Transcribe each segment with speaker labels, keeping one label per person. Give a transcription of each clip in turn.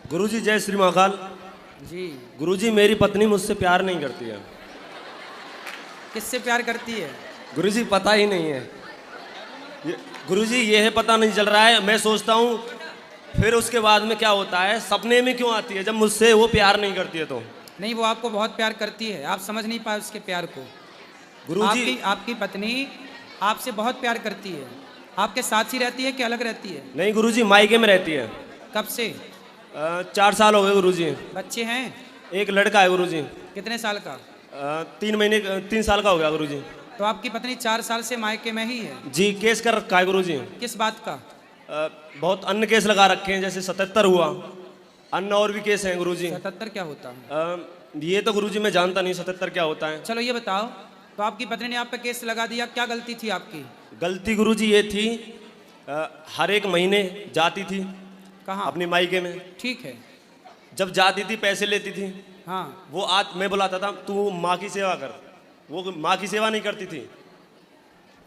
Speaker 1: गुरुजी जय श्री महाकाल
Speaker 2: जी।
Speaker 1: गुरुजी मेरी पत्नी मुझसे प्यार नहीं करती है।
Speaker 2: किससे प्यार करती है?
Speaker 1: गुरुजी पता ही नहीं है। गुरुजी ये है पता नहीं चल रहा है। मैं सोचता हूँ फिर उसके बाद में क्या होता है, सपने में क्यों आती है जब मुझसे वो प्यार नहीं करती है तो।
Speaker 2: नहीं, वो आपको बहुत प्यार करती है, आप समझ नहीं पाए उसके प्यार को।
Speaker 1: गुरुजी
Speaker 2: आपकी पत्नी आपसे बहुत प्यार करती है। आपके साथ ही रहती है कि अलग रहती है?
Speaker 1: नहीं गुरुजी मायके में रहती है।
Speaker 2: कब से?
Speaker 1: 4 साल हो गए गुरुजी।
Speaker 2: बच्चे हैं?
Speaker 1: एक लड़का है गुरुजी।
Speaker 2: कितने साल का?
Speaker 1: 3 साल का हो गया गुरुजी।
Speaker 2: तो आपकी पत्नी 4 साल से मायके में ही है?
Speaker 1: जी केस कर रखा है गुरुजी।
Speaker 2: किस बात का?
Speaker 1: बहुत अन्य केस लगा रखे हैं, जैसे 77 हुआ, अन्य और भी केस हैं गुरुजी।
Speaker 2: 77 क्या होता है?
Speaker 1: ये तो गुरुजी मैं जानता नहीं 77 क्या होता है।
Speaker 2: चलो ये बताओ, तो आपकी पत्नी ने आप पे केस लगा दिया, क्या गलती थी आपकी?
Speaker 1: गलती गुरुजी ये थी, हर एक महीने जाती थी
Speaker 2: कहाँ?
Speaker 1: अपनी मायके में।
Speaker 2: ठीक है।
Speaker 1: जब जाती थी पैसे लेती थी।
Speaker 2: हाँ।
Speaker 1: वो आज मैं बुलाता था तू माँ की सेवा कर, वो माँ की सेवा नहीं करती थी।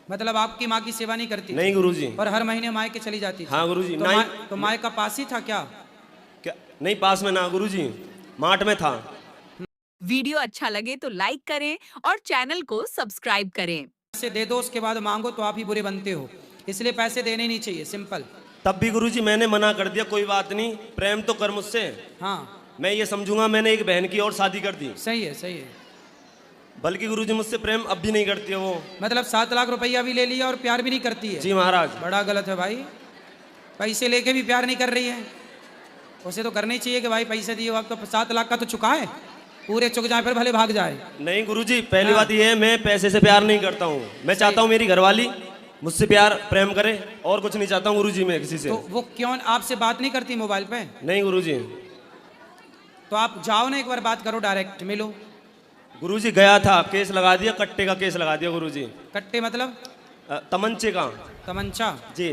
Speaker 2: मतलब आपकी माँ की सेवा नहीं करती
Speaker 1: नहीं गुरुजी।
Speaker 2: और हर महीने माँ के चली जाती थी?
Speaker 1: हाँ गुरुजी।
Speaker 2: तो माँ का पास ही था क्या?
Speaker 1: क्या नहीं पास में ना गुरुजी, मार्ट में था।
Speaker 3: वीडियो अच्छा लगे तो लाइक करें और चैनल को सब्सक्राइब करें।
Speaker 2: पैसे दे दो, उसके बाद मांगो तो आप ही बुरे बनते हो, इसलिए पैसे देने नहीं चाहिए, सिंपल।
Speaker 1: तब भी गुरुजी मैंने मना कर दिया, कोई बात नहीं प्रेम तो कर मुझसे।
Speaker 2: हाँ
Speaker 1: मैं ये समझूंगा मैंने एक बहन की और शादी कर दी।
Speaker 2: सही है, सही है।
Speaker 1: बल्कि गुरुजी मुझसे प्रेम अब भी नहीं करती है वो।
Speaker 2: मतलब 7 लाख रुपया भी ले लिया और प्यार भी नहीं करती है?
Speaker 1: जी महाराज।
Speaker 2: बड़ा गलत है भाई, पैसे लेके भी प्यार नहीं कर रही है। उसे तो करना ही चाहिए कि भाई पैसे दिए, आप तो 7 लाख का तो चुका है, पूरे चुक जाए फिर भले भाग जाए।
Speaker 1: नहीं गुरुजी पहली बात ये है, मैं पैसे से प्यार नहीं करता हूँ। मैं चाहता हूँ मेरी घरवाली मुझसे प्यार प्रेम करे, और कुछ नहीं चाहता हूँ गुरुजी मैं किसी से।
Speaker 2: तो वो क्यों आपसे बात नहीं करती मोबाइल पे?
Speaker 1: नहीं गुरुजी।
Speaker 2: तो आप जाओ ना, एक बार बात करो, डायरेक्ट मिलो।
Speaker 1: गुरुजी गया था, केस लगा दिया, कट्टे का केस लगा दिया गुरुजी।
Speaker 2: कट्टे मतलब?
Speaker 1: तमंचे का।
Speaker 2: तमंचा?
Speaker 1: जी।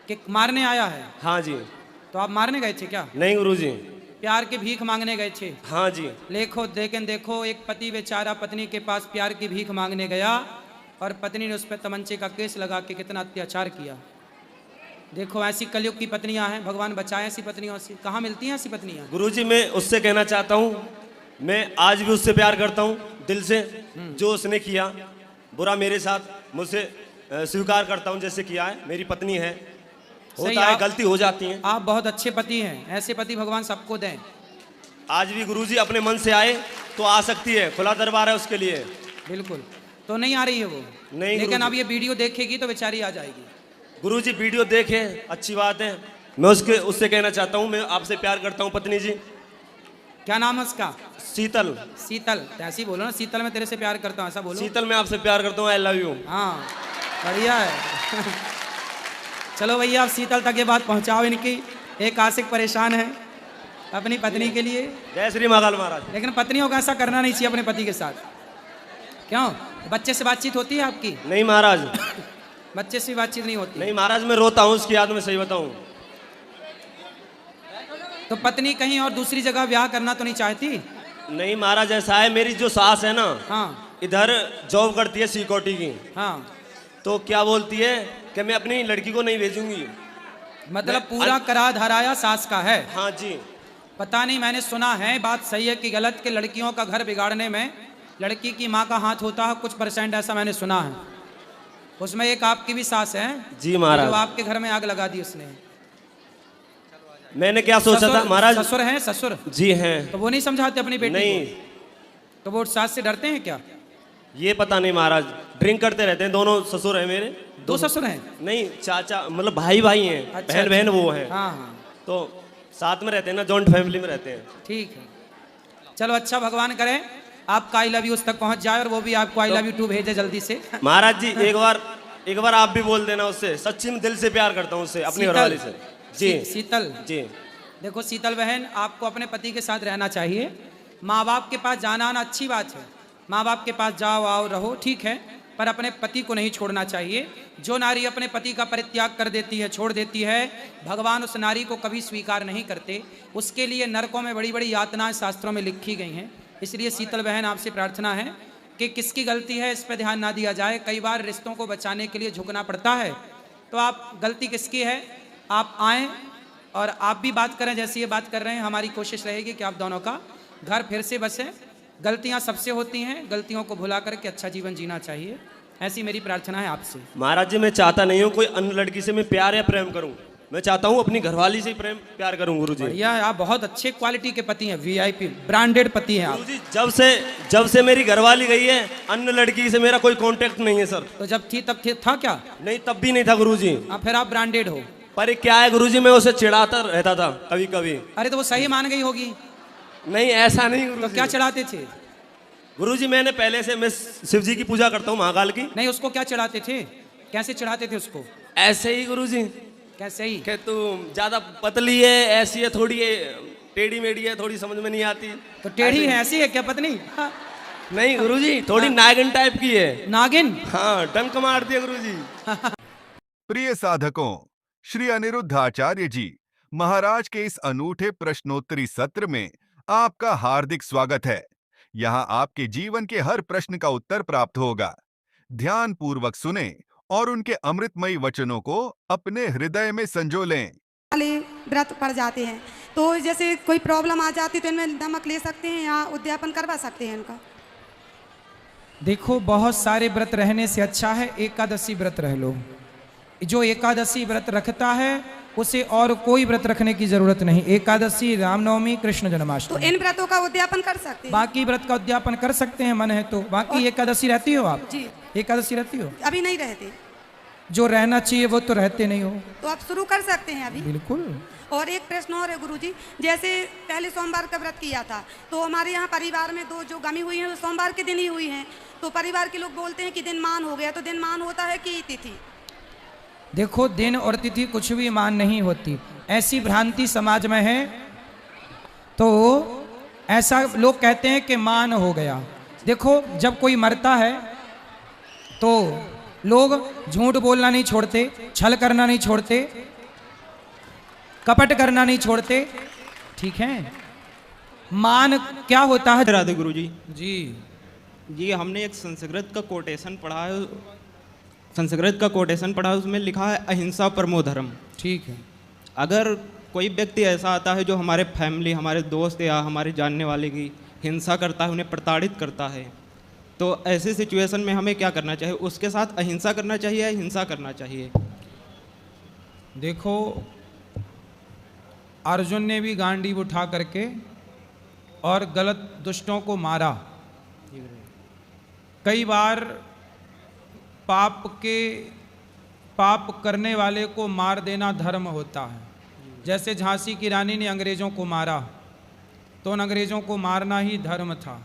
Speaker 2: कि मारने आया है?
Speaker 1: हाँ जी।
Speaker 2: तो आप मारने गए थे क्या?
Speaker 1: नहीं गुरुजी।
Speaker 2: प्यार की भीख मांगने गए थे?
Speaker 1: हाँ जी।
Speaker 2: देखो एक पति बेचारा पत्नी के पास प्यार की भीख मांगने गया और पत्नी ने उस पर तमंचे का केस लगा के कितना अत्याचार किया। देखो ऐसी कलयुग की पत्नियां हैं, भगवान बचाए ऐसी पत्नियों से। कहाँ मिलती हैं ऐसी पत्नियां?
Speaker 1: गुरुजी मैं उससे कहना चाहता हूँ, मैं आज भी उससे प्यार करता हूँ दिल से। जो उसने किया बुरा मेरे साथ, मुझसे स्वीकार करता हूँ जैसे किया है। मेरी पत्नी है, होता है गलती हो जाती है।
Speaker 2: आप बहुत अच्छे पति हैं, ऐसे पति भगवान सबको दें।
Speaker 1: आज भी गुरुजी अपने मन से आए तो आ सकती है, खुला दरबार है उसके लिए।
Speaker 2: बिल्कुल। तो नहीं आ रही है वो?
Speaker 1: नहीं
Speaker 2: लेकिन अब ये वीडियो देखेगी तो बेचारी आ जाएगी।
Speaker 1: गुरुजी वीडियो देखे अच्छी बात है, मैं उससे कहना चाहता हूँ मैं आपसे प्यार करता हूँ पत्नी जी।
Speaker 2: क्या नाम है उसका?
Speaker 1: शीतल।
Speaker 2: शीतल? तो ऐसे ही बोलो ना, शीतल मैं तेरे से प्यार करता हूँ, ऐसा बोलो।
Speaker 1: शीतल मैं आपसे प्यार करता हूँ, आई लव यू।
Speaker 2: हाँ बढ़िया है। चलो भैया आप शीतल तक ये बात पहुँचाओ इनकी। एक आशिक परेशान है अपनी पत्नी के लिए।
Speaker 1: जय श्री महाकाल महाराज।
Speaker 2: लेकिन पत्नियों को ऐसा करना नहीं चाहिए अपने पति के साथ। क्यों? बच्चे से बातचीत होती है आपकी?
Speaker 1: नहीं महाराज।
Speaker 2: बच्चे से बातचीत नहीं होती?
Speaker 1: नहीं महाराज मैं रोता हूँ उसकी याद में, सही बताऊँ।
Speaker 2: तो पत्नी कहीं और दूसरी जगह ब्याह करना तो नहीं चाहती?
Speaker 1: नहीं महाराज ऐसा है, मेरी जो सास है ना,
Speaker 2: हाँ
Speaker 1: इधर जॉब करती है सिक्योरिटी की।
Speaker 2: हाँ।
Speaker 1: तो क्या बोलती है कि मैं अपनी लड़की को नहीं भेजूंगी।
Speaker 2: मतलब पूरा करा धराया सास का है?
Speaker 1: हाँ जी।
Speaker 2: पता नहीं, मैंने सुना है, बात सही है कि गलत, के लड़कियों का घर बिगाड़ने में लड़की की माँ का हाथ होता है कुछ %, ऐसा मैंने सुना है। उसमें एक आपकी भी सास है
Speaker 1: जी महाराज,
Speaker 2: जो आपके घर में आग लगा दी उसने।
Speaker 1: मैंने क्या सोचा था महाराज।
Speaker 2: ससुर हैं? ससुर
Speaker 1: जी हैं।
Speaker 2: तो वो नहीं समझाते अपनी बेटी
Speaker 1: नहीं
Speaker 2: को? तो वो सास से डरते हैं क्या?
Speaker 1: ये पता नहीं महाराज, ड्रिंक करते रहते हैं। दोनों ससुर हैं मेरे।
Speaker 2: 2 ससुर हैं?
Speaker 1: नहीं चाचा, मतलब भाई भाई हैं।
Speaker 2: अच्छा,
Speaker 1: बहन बहन वो है।
Speaker 2: हाँ हाँ
Speaker 1: तो साथ में रहते हैं ना, जॉइंट फैमिली में रहते हैं।
Speaker 2: ठीक है। चलो अच्छा, भगवान करे आपका आई लव यू उस तक पहुंच जाए और वो भी आपको आई लव यू 2 भेजे जल्दी से।
Speaker 1: महाराज जी एक बार आप भी बोल देना उससे, सच्ची में दिल से प्यार करता हूँ उससे, अपनी घरवाली से। जी
Speaker 2: शीतल
Speaker 1: जी।
Speaker 2: देखो शीतल बहन, आपको अपने पति के साथ रहना चाहिए। माँ बाप के पास जाना आना अच्छी बात है, माँ बाप के पास जाओ आओ रहो, ठीक है, पर अपने पति को नहीं छोड़ना चाहिए। जो नारी अपने पति का परित्याग कर देती है, छोड़ देती है, भगवान उस नारी को कभी स्वीकार नहीं करते। उसके लिए नरकों में बड़ी बड़ी यातनाएं शास्त्रों में लिखी गई हैं। इसलिए शीतल बहन आपसे प्रार्थना है कि किसकी गलती है इस पर ध्यान ना दिया जाए। कई बार रिश्तों को बचाने के लिए झुकना पड़ता है, तो आप गलती किसकी है, आप आएँ और आप भी बात करें जैसे ये बात कर रहे हैं। हमारी कोशिश रहेगी कि आप दोनों का घर फिर से बसे। गलतियां सबसे होती हैं, गलतियों को भुला करके अच्छा जीवन जीना चाहिए, ऐसी मेरी प्रार्थना है आपसे।
Speaker 1: महाराज जी, मैं चाहता नहीं हूँ कोई अन्य लड़की से मैं प्यार या प्रेम करूँ। मैं चाहता हूँ अपनी घरवाली से ही प्यार करूँ गुरुजी।
Speaker 2: बढ़िया, आप बहुत अच्छे क्वालिटी के पति हैं, वीआईपी ब्रांडेड पति हैं आप।
Speaker 1: गुरुजी, जब से मेरी घरवाली गई है, अन्य लड़की से मेरा कोई कांटेक्ट नहीं है सर।
Speaker 2: तो जब थी तब था क्या?
Speaker 1: नहीं, तब भी नहीं था गुरुजी।
Speaker 2: फिर आप ब्रांडेड हो।
Speaker 1: पर ये क्या है गुरुजी, मैं उसे चिढ़ाता रहता था कभी कभी।
Speaker 2: अरे तो वो सही मान गई होगी।
Speaker 1: नहीं, ऐसा नहीं
Speaker 2: तो
Speaker 1: गुरुजी।
Speaker 2: क्या चढ़ाते थे?
Speaker 1: गुरुजी, मैंने पहले से मैं शिव जी की पूजा करता हूँ, महाकाल की।
Speaker 2: नहीं, उसको क्या चढ़ाते थे? कैसे चढ़ाते थे उसको?
Speaker 1: ऐसे ही गुरुजी।
Speaker 2: कैसे ही?
Speaker 1: कि तू ज्यादा पतली है, ऐसी है, थोड़ी टेढ़ी मेढ़ी है, थोड़ी समझ में नहीं आती।
Speaker 2: तो टेढ़ी है, ऐसी है क्या पत्नी?
Speaker 1: नहीं गुरुजी, थोड़ी नागिन टाइप की है।
Speaker 2: नागिन?
Speaker 1: हाँ, डंक मार दिया गुरुजी।
Speaker 4: प्रिय साधकों, श्री अनिरुद्ध आचार्य जी महाराज के इस अनूठे प्रश्नोत्तरी सत्र में आपका हार्दिक स्वागत है। यहाँ आपके जीवन के हर प्रश्न का उत्तर प्राप्त होगा। ध्यान पूर्वक सुने और उनके अमृतमयी वचनों को अपने हृदय में संजो लें।
Speaker 5: वाले व्रत पड़ जाते हैं, तो जैसे कोई प्रॉब्लम आ जाती है तो इनमें नमक ले सकते हैं या उद्यापन करवा सकते हैं इनका?
Speaker 2: देखो, बहुत सारे व्रत रहने से अच्छा है एकादशी व्रत रह लो। जो एकादशी व्रत रखता है उसे और कोई व्रत रखने की जरूरत नहीं। एकादशी, रामनवमी, कृष्ण
Speaker 5: तो
Speaker 2: जन्माष्टमी,
Speaker 5: इन व्रतों का उद्यापन कर सकते हैं?
Speaker 2: बाकी व्रत का उद्यापन कर सकते हैं, मन है तो। बाकी एकादशी रहती हो आप?
Speaker 5: जी।
Speaker 2: एकादशी रहती हो?
Speaker 5: अभी नहीं रहते।
Speaker 2: जो रहना चाहिए वो तो रहते नहीं हो।
Speaker 5: तो आप शुरू कर सकते हैं अभी।
Speaker 2: बिल्कुल।
Speaker 5: और एक प्रश्न और है गुरुजी, जैसे पहले सोमवार का व्रत किया था, तो हमारे यहाँ परिवार में दो जो गमी हुई है वो सोमवार के दिन ही हुई हैं, तो परिवार के लोग बोलते हैं कि दिन मान हो गया। तो दिन मान होता है कि तिथि?
Speaker 2: देखो, दिन और तिथि कुछ भी मान नहीं होती, ऐसी भ्रांति समाज में है। तो ऐसा लोग कहते हैं कि मान हो गया। देखो, जब कोई मरता है तो लोग झूठ बोलना नहीं छोड़ते, छल करना नहीं छोड़ते, कपट करना नहीं छोड़ते, ठीक है? मान क्या होता है?
Speaker 6: राधे गुरु जी।
Speaker 2: जी,
Speaker 6: हमने एक संस्कृत का कोटेशन पढ़ा है, उसमें लिखा है अहिंसा परमो धर्म।
Speaker 2: ठीक है।
Speaker 6: अगर कोई व्यक्ति ऐसा आता है जो हमारे फैमिली, हमारे दोस्त या हमारे जानने वाले की हिंसा करता है, उन्हें प्रताड़ित करता है, तो ऐसी सिचुएशन में हमें क्या करना चाहिए? उसके साथ अहिंसा करना चाहिए या हिंसा करना चाहिए?
Speaker 2: देखो, अर्जुन ने भी गांडीव उठा करके और गलत दुष्टों को मारा। कई बार पाप करने वाले को मार देना धर्म होता है। जैसे झांसी की रानी ने अंग्रेजों को मारा, तो उन अंग्रेजों को मारना ही धर्म था।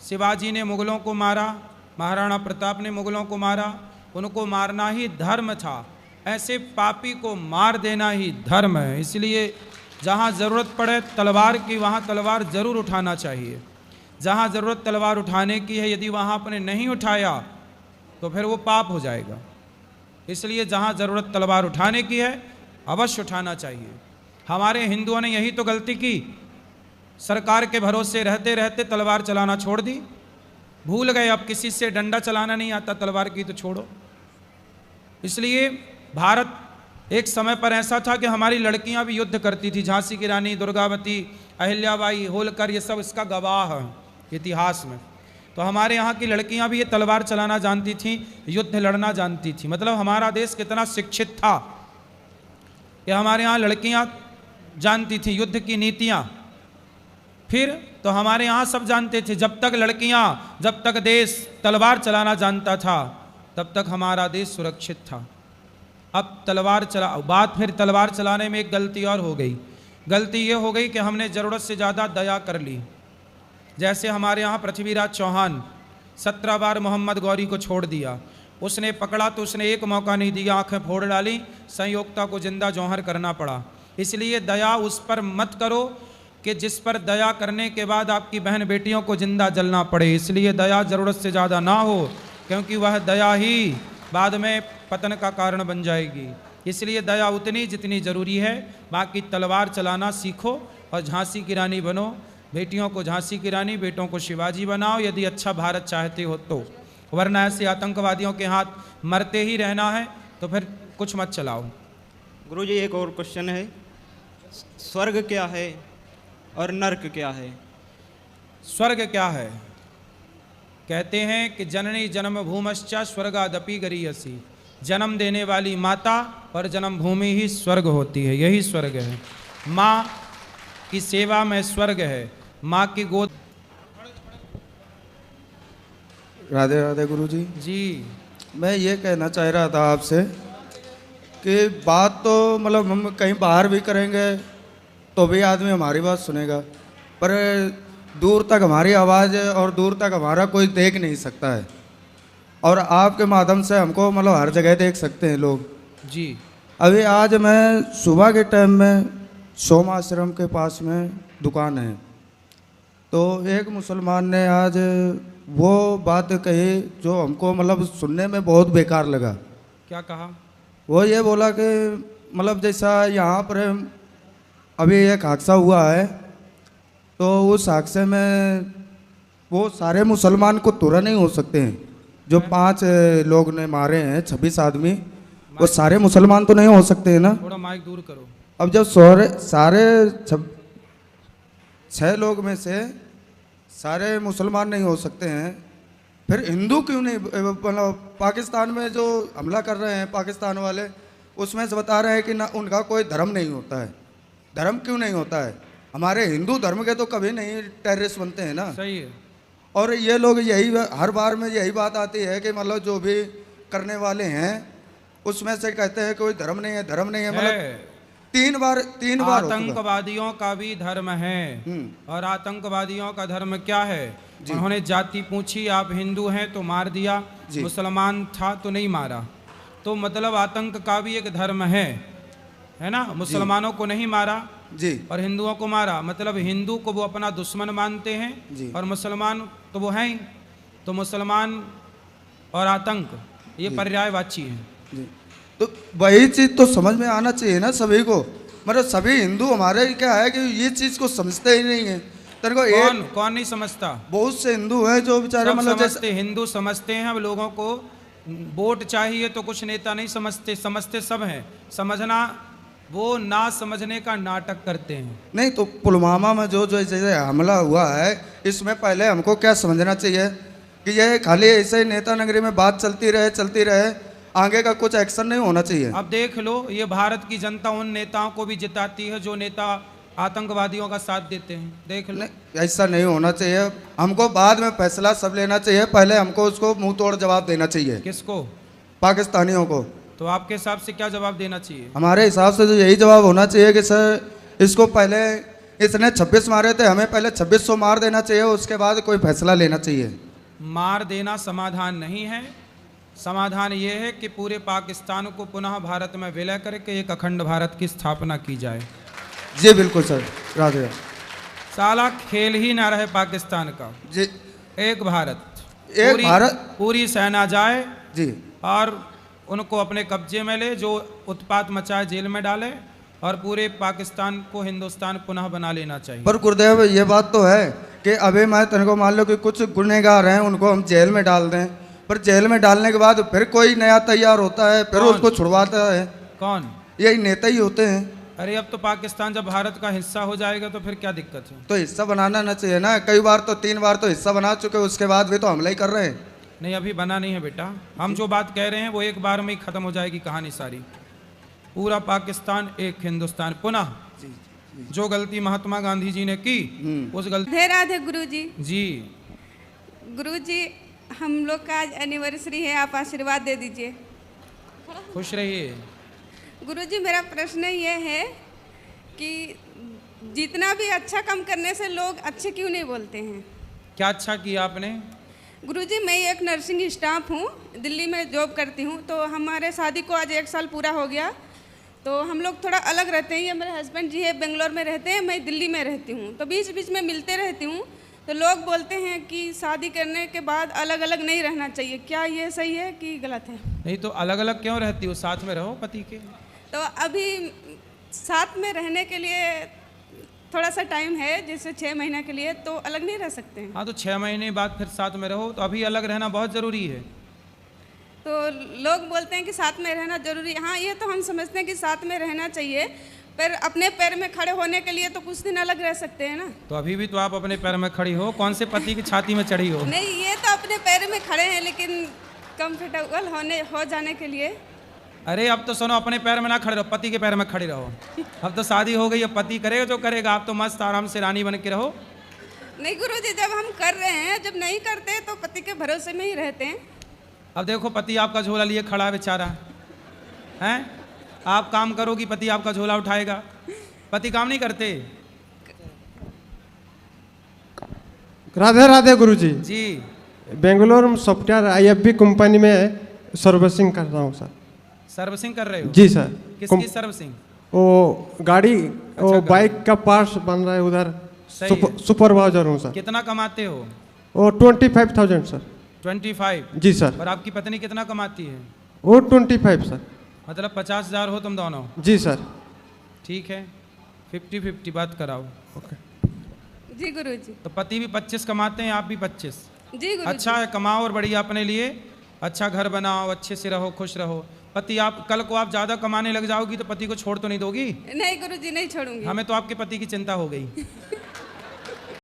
Speaker 2: शिवाजी ने मुगलों को मारा, महाराणा प्रताप ने मुगलों को मारा, उनको मारना ही धर्म था। ऐसे पापी को मार देना ही धर्म है। इसलिए जहाँ ज़रूरत पड़े तलवार की, वहाँ तलवार ज़रूर उठाना चाहिए। जहाँ ज़रूरत तलवार उठाने की है, यदि वहाँ आपने नहीं उठाया तो फिर वो पाप हो जाएगा। इसलिए जहाँ ज़रूरत तलवार उठाने की है अवश्य उठाना चाहिए। हमारे हिंदुओं ने यही तो गलती की, सरकार के भरोसे रहते रहते तलवार चलाना छोड़ दी। भूल गए अब किसी से डंडा चलाना नहीं आता, तलवार की तो छोड़ो। इसलिए भारत एक समय पर ऐसा था कि हमारी लड़कियां भी युद्ध करती थी। झांसी की रानी, दुर्गावती, अहिल्याबाई होलकर, ये सब इसका गवाह है इतिहास में। तो हमारे यहाँ की लड़कियां भी ये तलवार चलाना जानती थी, युद्ध लड़ना जानती थी। मतलब हमारा देश कितना शिक्षित था कि हमारे यहाँ लड़कियां जानती थी युद्ध की नीतियाँ। फिर तो हमारे यहाँ सब जानते थे। जब तक देश तलवार चलाना जानता था तब तक हमारा देश सुरक्षित था। अब फिर तलवार चलाने में एक गलती और हो गई। गलती ये हो गई कि हमने ज़रूरत से ज़्यादा दया कर ली। जैसे हमारे यहाँ पृथ्वीराज चौहान 17 बार मोहम्मद गौरी को छोड़ दिया। उसने पकड़ा तो उसने एक मौका नहीं दिया, आंखें फोड़ डाली, संयोक्ता को जिंदा जौहर करना पड़ा। इसलिए दया उस पर मत करो कि जिस पर दया करने के बाद आपकी बहन बेटियों को जिंदा जलना पड़े। इसलिए दया ज़रूरत से ज़्यादा ना हो, क्योंकि वह दया ही बाद में पतन का कारण बन जाएगी। इसलिए दया उतनी जितनी ज़रूरी है। बाकी तलवार चलाना सीखो और झांसी की रानी बनो। बेटियों को झांसी की रानी, बेटों को शिवाजी बनाओ यदि अच्छा भारत चाहते हो तो। वरना ऐसे आतंकवादियों के हाथ मरते ही रहना है तो फिर कुछ मत चलाओ।
Speaker 6: गुरुजी, एक और क्वेश्चन है। स्वर्ग क्या है और नर्क क्या है?
Speaker 2: स्वर्ग क्या है? कहते हैं कि जननी जन्म भूमश्चा स्वर्गादपि गरीयसी, जन्म देने वाली माता और जन्मभूमि ही स्वर्ग होती है, यही स्वर्ग है। माँ की सेवा में स्वर्ग है, माँ की गोद।
Speaker 7: राधे राधे गुरुजी।
Speaker 2: जी
Speaker 7: मैं ये कहना चाह रहा था आपसे कि बात तो मतलब हम कहीं बाहर भी करेंगे तो भी आदमी हमारी बात सुनेगा, पर दूर तक हमारी आवाज़ और दूर तक हमारा कोई देख नहीं सकता है, और आपके माध्यम से हमको मतलब हर जगह देख सकते हैं लोग।
Speaker 2: जी।
Speaker 7: अभी आज मैं सुबह के टाइम में सोम आश्रम के पास में दुकान है, तो एक मुसलमान ने आज वो बात कही जो हमको मतलब सुनने में बहुत बेकार लगा।
Speaker 2: क्या कहा?
Speaker 7: वो ये बोला कि मतलब जैसा यहाँ पर अभी एक हादसा हुआ है, तो उस हादसे में वो सारे मुसलमान को तुरा नहीं हो सकते हैं, जो 5 लोग ने मारे हैं 26 आदमी, वो सारे मुसलमान तो नहीं हो सकते हैं ना।
Speaker 2: थोड़ा माइक दूर करो।
Speaker 7: अब जब सारे 6 लोग में से सारे मुसलमान नहीं हो सकते हैं, फिर हिंदू क्यों नहीं? मतलब पाकिस्तान में जो हमला कर रहे हैं पाकिस्तान वाले, उसमें से बता रहे हैं कि ना उनका कोई धर्म नहीं होता है। धर्म क्यों नहीं होता है? हमारे हिंदू धर्म के तो कभी नहीं टेररिस्ट बनते हैं ना।
Speaker 2: सही है। और
Speaker 7: ये लोग यही हर बार में यही बात आती है कि मतलब जो भी करने वाले हैं उसमें से कहते हैं कोई धर्म नहीं है, धर्म नहीं है। मतलब 3 बार हो चुका।
Speaker 2: आतंकवादियों का भी धर्म है, और आतंकवादियों का धर्म क्या है? उन्होंने जाति पूछी, आप हिंदू हैं तो मार दिया, मुसलमान था तो नहीं मारा। तो मतलब आतंक का भी एक धर्म है ना? मुसलमानों को नहीं मारा
Speaker 7: जी,
Speaker 2: और हिंदुओं को मारा, मतलब हिंदू को वो अपना दुश्मन मानते हैं, और मुसलमान तो वो हैं। तो मुसलमान और आतंक ये पर्यायवाची हैं।
Speaker 7: जी। तो वही चीज़ तो समझ में आना चाहिए ना सभी को। मतलब सभी हिंदू हमारे क्या है कि ये चीज़ को समझते ही नहीं है। तेरे को
Speaker 2: कौन नहीं समझता?
Speaker 7: बहुत से हिंदू हैं जो बेचारे मतलब
Speaker 2: समझते, हिंदू समझते हैं। अब लोगों को वोट चाहिए तो कुछ नेता नहीं समझते, समझते सब हैं। समझना, वो ना समझने का नाटक करते हैं।
Speaker 7: नहीं तो पुलवामा में जो जैसे हमला हुआ है, इसमें पहले हमको क्या समझना चाहिए कि ये खाली ऐसे ही नेता नगरी में बात चलती रहे, आगे का कुछ एक्शन नहीं होना चाहिए।
Speaker 2: अब देख लो, ये भारत की जनता उन नेताओं को भी जिताती है जो नेता आतंकवादियों का साथ देते हैं। देख लो,
Speaker 7: ऐसा नहीं होना चाहिए। हमको बाद में फैसला सब लेना चाहिए, पहले हमको उसको मुंह तोड़ जवाब देना चाहिए।
Speaker 2: किसको?
Speaker 7: पाकिस्तानियों को।
Speaker 2: तो आपके हिसाब से क्या जवाब देना चाहिए?
Speaker 7: हमारे हिसाब से तो यही जवाब होना चाहिए कि सर इसको पहले इसने 26 मारे थे, हमें पहले 2600 मार देना चाहिए, उसके बाद कोई फैसला लेना चाहिए।
Speaker 2: मार देना समाधान नहीं है। समाधान ये है कि पूरे पाकिस्तान को पुनः भारत में विलय करके एक अखंड भारत की स्थापना की जाए।
Speaker 7: जी बिल्कुल सर, राधे राधे।
Speaker 2: साला खेल ही ना रहे पाकिस्तान का।
Speaker 7: जी,
Speaker 2: एक भारत,
Speaker 7: एक भारत,
Speaker 2: पूरी सेना जाए
Speaker 7: जी,
Speaker 2: और उनको अपने कब्जे में ले, जो उत्पात मचाए जेल में डाले, और पूरे पाकिस्तान को हिंदुस्तान पुनः बना लेना चाहिए।
Speaker 7: पर गुरुदेव ये बात तो है कि अभी मैं तेरे को मान लो कि कुछ गुनहगार हैं, उनको हम जेल में डाल दें, पर जेल में डालने के बाद फिर कोई नया तैयार होता है, फिर उसको छुड़वाता है।
Speaker 2: कौन?
Speaker 7: यही नेता ही होते हैं।
Speaker 2: अरे अब तो पाकिस्तान जब भारत का हिस्सा हो जाएगा तो फिर क्या दिक्कत है?
Speaker 7: तो हिस्सा बनाना ना चाहिए ना। कई बार तो 3 बार तो हिस्सा बना चुके, उसके बाद भी तो हमला ही कर रहे हैं।
Speaker 2: नहीं, अभी बना नहीं है बेटा। हम जो बात कह रहे हैं वो एक बार में ही खत्म हो जाएगी कहानी सारी। पूरा पाकिस्तान एक हिंदुस्तान पुनः। जो गलती महात्मा गांधी जी ने की, उस गलती।
Speaker 8: राधे राधे गुरु जी।
Speaker 2: जी
Speaker 8: गुरु जी, हम लोग का आज एनिवर्सरी है, आप आशीर्वाद दे दीजिए।
Speaker 2: खुश रहिए।
Speaker 8: गुरु जी, मेरा प्रश्न ये है कि जितना भी अच्छा काम करने से लोग अच्छे क्यों नहीं बोलते हैं?
Speaker 2: क्या अच्छा किया आपने?
Speaker 8: गुरुजी, मैं एक नर्सिंग स्टाफ हूँ, दिल्ली में जॉब करती हूँ। तो हमारे शादी को आज 1 साल पूरा हो गया। तो हम लोग थोड़ा अलग रहते हैं। ये मेरे हस्बैंड जी है बेंगलोर में रहते हैं, मैं दिल्ली में रहती हूँ। तो बीच बीच में मिलते रहती हूँ। तो लोग बोलते हैं कि शादी करने के बाद अलग अलग नहीं रहना चाहिए। क्या ये सही है कि गलत है?
Speaker 2: नहीं तो अलग अलग क्यों रहती हो? साथ में रहो पति के।
Speaker 8: तो अभी साथ में रहने के लिए थोड़ा सा टाइम है, जैसे 6 महीने के लिए, तो अलग नहीं रह सकते हैं।
Speaker 2: हाँ, तो 6 महीने बाद फिर साथ में रहो। तो अभी अलग रहना बहुत ज़रूरी है।
Speaker 8: तो लोग बोलते हैं कि साथ में रहना जरूरी है। हाँ, ये तो हम समझते हैं कि साथ में रहना चाहिए, पर अपने पैर में खड़े होने के लिए तो कुछ दिन अलग रह सकते हैं ना।
Speaker 2: तो अभी भी तो आप अपने पैर में खड़ी हो, कौन से पति की छाती में चढ़ी हो?
Speaker 8: नहीं, ये तो अपने पैर में खड़े हैं, लेकिन कंफर्टेबल हो जाने के लिए।
Speaker 2: अरे अब तो सुनो, अपने पैर में ना खड़े रहो, पति के पैर में खड़ी रहो। अब तो शादी हो गई, अब पति करेगा जो करेगा, आप तो मस्त आराम से रानी बन के रहो।
Speaker 8: नहीं गुरुजी, जब हम कर रहे हैं, जब नहीं करते तो पति के भरोसे में ही रहते हैं।
Speaker 2: अब देखो, पति आपका झोला लिए खड़ा है बेचारा, हैं? आप काम करोगी, पति आपका झोला उठाएगा। पति काम नहीं करते।
Speaker 9: राधे राधे गुरुजी।
Speaker 2: जी,
Speaker 9: बेंगलोर में सॉफ्टवेयर IFB कंपनी में सर्विसिंग कर रहा हूँ सर।
Speaker 2: सर्विसिंग कर रहे हो?
Speaker 9: जी सर।
Speaker 2: किसकी सर्विसिंग?
Speaker 9: वो गाड़ी, वो बाइक का पार्ट्स बन रहा है उधर।
Speaker 2: सही है।
Speaker 9: सुपरवाइजर हूँ सर।
Speaker 2: कितना कमाते हो?
Speaker 9: वो 25,000 सर।
Speaker 2: 25?
Speaker 9: जी सर।
Speaker 2: और आपकी पत्नी कितना कमाती है?
Speaker 9: वो 25 सर।
Speaker 2: मतलब 50,000 हो तुम दोनों?
Speaker 9: जी सर।
Speaker 2: ठीक है, 50-50 बात कराओ।
Speaker 8: जी गुरुजी।
Speaker 2: तो पति भी 25 कमाते हैं, आप भी 25?
Speaker 8: जी गुरुजी।
Speaker 2: अच्छा है, कमाओ और बढ़िया अपने लिए अच्छा घर बनाओ, अच्छे से रहो, खुश रहो। पति, आप कल को आप ज़्यादा कमाने लग जाओगी तो पति को छोड़ तो नहीं दोगी?
Speaker 8: नहीं गुरुजी, नहीं छोड़ूंगी।
Speaker 2: हमें तो आपके पति की चिंता हो गई।